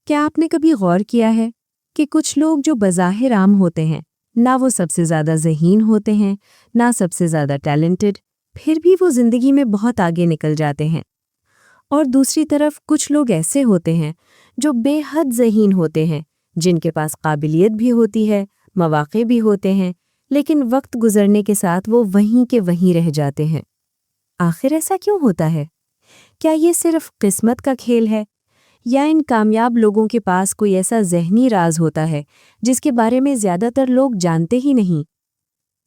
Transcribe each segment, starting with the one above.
क्या आपने कभी गौर किया है कि कुछ लोग जो बज़ाहिर आम होते हैं, ना वो सबसे ज़्यादा ज़हीन होते हैं, ना सबसे ज़्यादा टैलेंटेड, फिर भी वो ज़िंदगी में बहुत आगे निकल जाते हैं। और दूसरी तरफ कुछ लोग ऐसे होते हैं जो बेहद ज़हीन होते हैं, जिनके पास काबिलियत भी होती है, मौक़े भी होते हैं, लेकिन वक्त गुजरने के साथ वो वहीं के वहीं रह जाते हैं। आखिर ऐसा क्यों होता है? क्या ये सिर्फ किस्मत का खेल है, या इन कामयाब लोगों के पास कोई ऐसा ज़हनी राज होता है जिसके बारे में ज़्यादातर लोग जानते ही नहीं?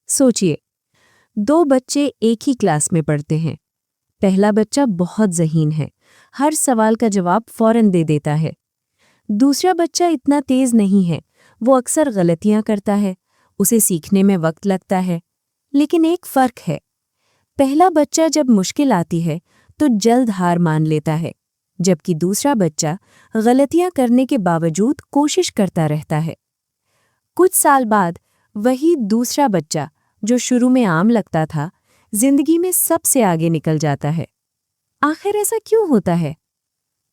सोचिए, दो बच्चे एक ही क्लास में पढ़ते हैं। पहला बच्चा बहुत ज़हीन है, हर सवाल का जवाब फौरन दे देता है। दूसरा बच्चा इतना तेज़ नहीं है, वो अक्सर गलतियां करता है, उसे सीखने में वक्त लगता है। लेकिन एक फ़र्क है, पहला बच्चा जब मुश्किल आती है तो जल्द हार मान लेता है, जबकि दूसरा बच्चा गलतियां करने के बावजूद कोशिश करता रहता है। कुछ साल बाद वही दूसरा बच्चा, जो शुरू में आम लगता था, जिंदगी में सबसे आगे निकल जाता है। आखिर ऐसा क्यों होता है?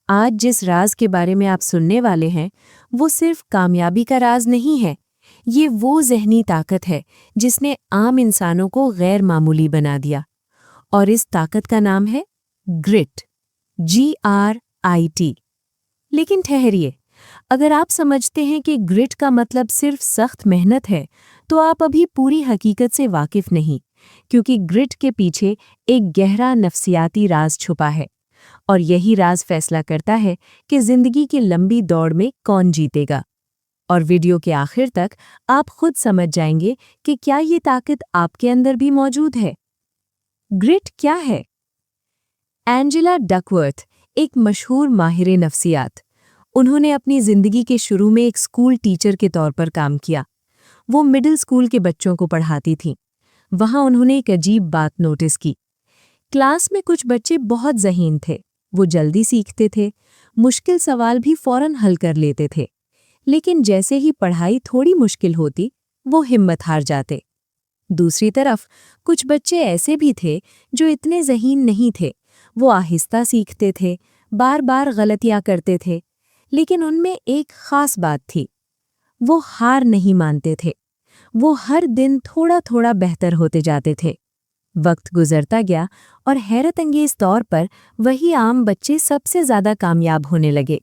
आज जिस राज के बारे में आप सुनने वाले हैं, वो सिर्फ कामयाबी का राज नहीं है। ये वो ज़हनी ताकत है जिसने आम इंसानों को गैर मामूली बना दिया। और इस ताकत का नाम है ग्रिट। GRIT। लेकिन ठहरिए, अगर आप समझते हैं कि ग्रिट का मतलब सिर्फ सख्त मेहनत है, तो आप अभी पूरी हकीकत से वाकिफ नहीं, क्योंकि ग्रिट के पीछे एक गहरा नफ्सियाती राज छुपा है। और यही राज फैसला करता है कि जिंदगी की लंबी दौड़ में कौन जीतेगा। और वीडियो के आखिर तक आप खुद समझ जाएंगे कि क्या ये ताकत आपके अंदर भी मौजूद है। ग्रिट क्या है? एंजेला डकवर्थ एक मशहूर माहिर नफ्सियात। उन्होंने अपनी जिंदगी के शुरू में एक स्कूल टीचर के तौर पर काम किया। वो मिडिल स्कूल के बच्चों को पढ़ाती थीं। वहां उन्होंने एक अजीब बात नोटिस की। क्लास में कुछ बच्चे बहुत ज़हीन थे, वो जल्दी सीखते थे, मुश्किल सवाल भी फौरन हल कर लेते थे। लेकिन जैसे ही पढ़ाई थोड़ी मुश्किल होती, वो हिम्मत हार जाते। दूसरी तरफ कुछ बच्चे ऐसे भी थे जो इतने ज़हीन नहीं थे, वो आहिस्ता सीखते थे, बार बार गलतियां करते थे, लेकिन उनमें एक खास बात थी, वो हार नहीं मानते थे। वो हर दिन थोड़ा थोड़ा बेहतर होते जाते थे। वक्त गुजरता गया और हैरत अंगेज तौर पर वही आम बच्चे सबसे ज़्यादा कामयाब होने लगे।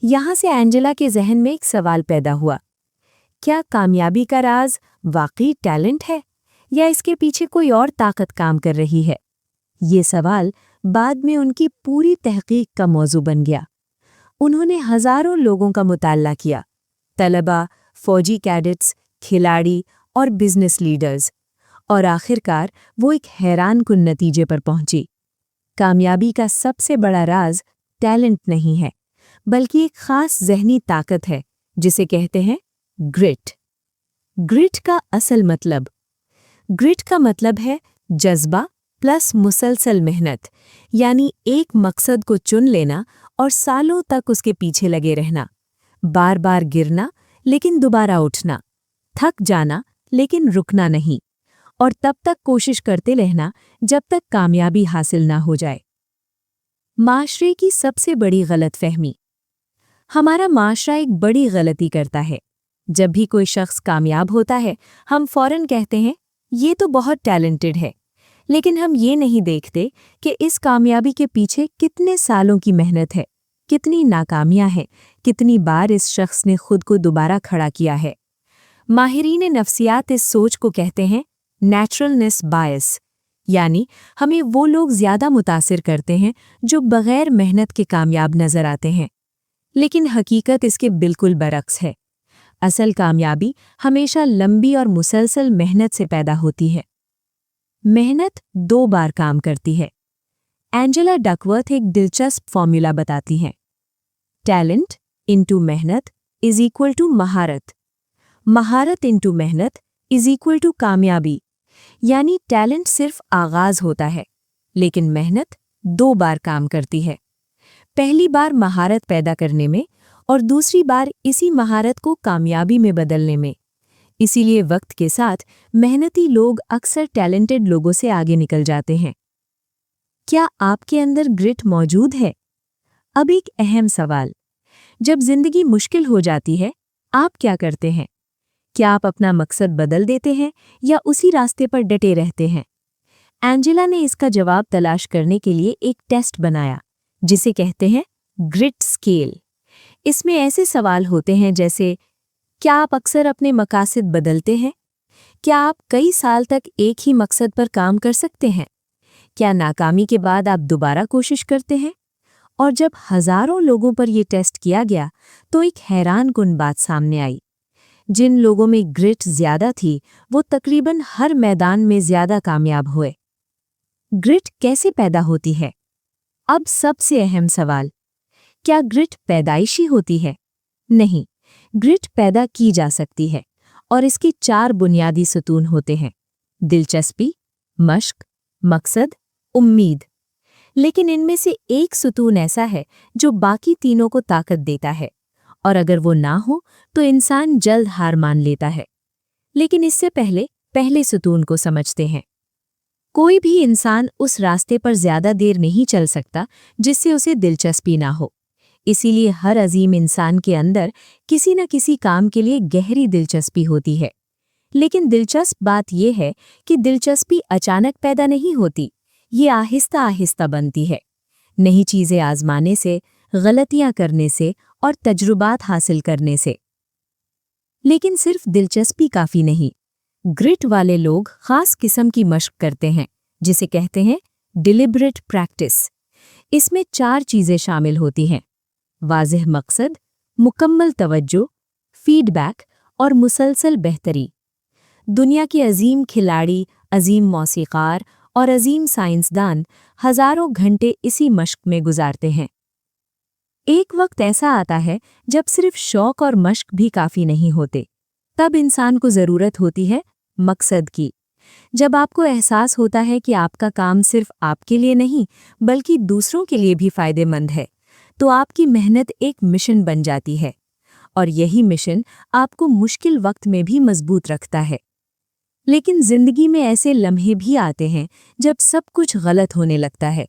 यहाँ से एंजेला के जहन में एक सवाल पैदा हुआ, क्या कामयाबी का राज वाकई टैलेंट है, या इसके पीछे कोई और ताकत काम कर रही है? ये सवाल बाद में उनकी पूरी तहकीक का मौजू बन गया। उन्होंने हज़ारों लोगों का मुताला किया, तलबा, फौजी कैडेट्स, खिलाड़ी और बिजनेस लीडर्स, और आखिरकार वो एक हैरानकुन नतीजे पर पहुंची। कामयाबी का सबसे बड़ा राज टैलेंट नहीं है, बल्कि एक खास ज़हनी ताकत है जिसे कहते हैं ग्रिट। ग्रिट का असल मतलब? ग्रिट का मतलब है जज्बा प्लस मुसलसल मेहनत, यानी एक मकसद को चुन लेना और सालों तक उसके पीछे लगे रहना। बार बार गिरना लेकिन दोबारा उठना, थक जाना लेकिन रुकना नहीं, और तब तक कोशिश करते रहना जब तक कामयाबी हासिल ना हो जाए। माशरे की सबसे बड़ी गलतफहमी। हमारा माशरा एक बड़ी गलती करता है। जब भी कोई शख्स कामयाब होता है, हम फौरन कहते हैं, ये तो बहुत टैलेंटेड है। लेकिन हम ये नहीं देखते कि इस कामयाबी के पीछे कितने सालों की मेहनत है, कितनी नाकामियां हैं, कितनी बार इस शख्स ने खुद को दोबारा खड़ा किया है। माहिरीन नफ्सियात इस सोच को कहते हैं नेचुरलनेस बायस, यानी हमें वो लोग ज़्यादा मुतासिर करते हैं जो बग़ैर मेहनत के कामयाब नज़र आते हैं। लेकिन हकीकत इसके बिल्कुल बरक्स है। असल कामयाबी हमेशा लंबी और मुसलसल मेहनत से पैदा होती है। मेहनत 2 बार काम करती है। एंजेला डकवर्थ एक दिलचस्प फॉर्मूला बताती हैं। टैलेंट इंटू मेहनत इज इक्वल टू महारत। महारत इंटू मेहनत इज इक्वल टू कामयाबी। यानी टैलेंट सिर्फ आगाज होता है, लेकिन मेहनत 2 बार काम करती है। पहली बार महारत पैदा करने में, और दूसरी बार इसी महारत को कामयाबी में बदलने में। इसीलिए वक्त के साथ मेहनती लोग अक्सर टैलेंटेड लोगों से आगे निकल जाते हैं। क्या आपके अंदर ग्रिट मौजूद है? अब एक अहम सवाल, जब जिंदगी मुश्किल हो जाती है, आप क्या करते हैं? क्या आप अपना मकसद बदल देते हैं या उसी रास्ते पर डटे रहते हैं? एंजेला ने इसका जवाब तलाश करने के लिए एक टेस्ट बनाया, जिसे कहते हैं ग्रिट स्केल। इसमें ऐसे सवाल होते हैं जैसे, क्या आप अक्सर अपने मकासद बदलते हैं? क्या आप कई साल तक एक ही मकसद पर काम कर सकते हैं? क्या नाकामी के बाद आप दोबारा कोशिश करते हैं? और जब हजारों लोगों पर यह टेस्ट किया गया तो एक हैरानकुन बात सामने आई। जिन लोगों में ग्रिट ज्यादा थी वो तकरीबन हर मैदान में ज्यादा कामयाब हुए। ग्रिट कैसे पैदा होती है? अब सबसे अहम सवाल, क्या ग्रिट पैदाइशी होती है? नहीं, ग्रिट पैदा की जा सकती है और इसके 4 बुनियादी सतून होते हैं: दिलचस्पी, मश्क, मकसद, उम्मीद। लेकिन इनमें से एक सतून ऐसा है जो बाकी तीनों को ताकत देता है, और अगर वो ना हो तो इंसान जल्द हार मान लेता है। लेकिन इससे पहले सतून को समझते हैं। कोई भी इंसान उस रास्ते पर ज्यादा देर नहीं चल सकता जिससे उसे दिलचस्पी ना हो। इसीलिए हर अजीम इंसान के अंदर किसी न किसी काम के लिए गहरी दिलचस्पी होती है। लेकिन दिलचस्प बात यह है कि दिलचस्पी अचानक पैदा नहीं होती, ये आहिस्ता आहिस्ता बनती है। नई चीजें आजमाने से, गलतियां करने से और तजुर्बात हासिल करने से। लेकिन सिर्फ दिलचस्पी काफी नहीं। ग्रिट वाले लोग खास किस्म की मशक करते हैं, जिसे कहते हैं डिलिबरेट प्रैक्टिस। इसमें 4 चीजें शामिल होती हैं: वाज़ेह मकसद, मुकम्मल तवज्जो, फीडबैक और मुसलसल बेहतरी। दुनिया के अजीम खिलाड़ी, अजीम मौसीकार और अजीम साइंसदान हजारों घंटे इसी मशक में गुजारते हैं। एक वक्त ऐसा आता है जब सिर्फ शौक और मशक भी काफी नहीं होते। तब इंसान को जरूरत होती है मकसद की। जब आपको एहसास होता है कि आपका काम सिर्फ आपके लिए नहीं बल्कि दूसरों के लिए भी फायदेमंद है, तो आपकी मेहनत एक मिशन बन जाती है, और यही मिशन आपको मुश्किल वक्त में भी मजबूत रखता है। लेकिन जिंदगी में ऐसे लम्हे भी आते हैं जब सब कुछ गलत होने लगता है।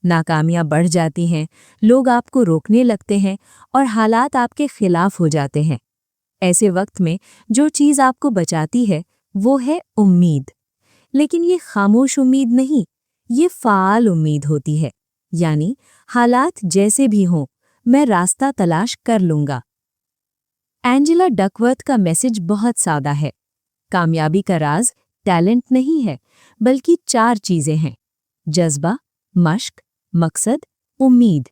नाकामियां बढ़ जाती हैं, लोग आपको रोकने लगते हैं और हालात आपके खिलाफ हो जाते हैं। ऐसे वक्त में जो चीज़ आपको बचाती है वो है उम्मीद। लेकिन ये खामोश उम्मीद नहीं, ये फ़ाल उम्मीद होती है। यानी हालात जैसे भी हों, मैं रास्ता तलाश कर लूंगा। एंजेला डकवर्थ का मैसेज बहुत सादा है। कामयाबी का राज टैलेंट नहीं है, बल्कि 4 चीजें हैं: जज्बा, मश्क, मकसद, उम्मीद।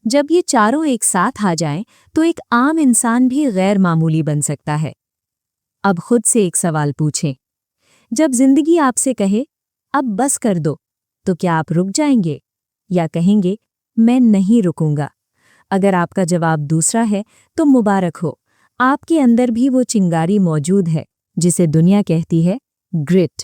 जब ये चारों एक साथ आ जाएं, तो एक आम इंसान भी गैर मामूली बन सकता है। अब खुद से एक सवाल पूछें, जब जिंदगी आपसे कहे अब बस कर दो, तो क्या आप रुक जाएंगे या कहेंगे मैं नहीं रुकूंगा? अगर आपका जवाब दूसरा है तो मुबारक हो, आपके अंदर भी वो चिंगारी मौजूद है जिसे दुनिया कहती है ग्रिट।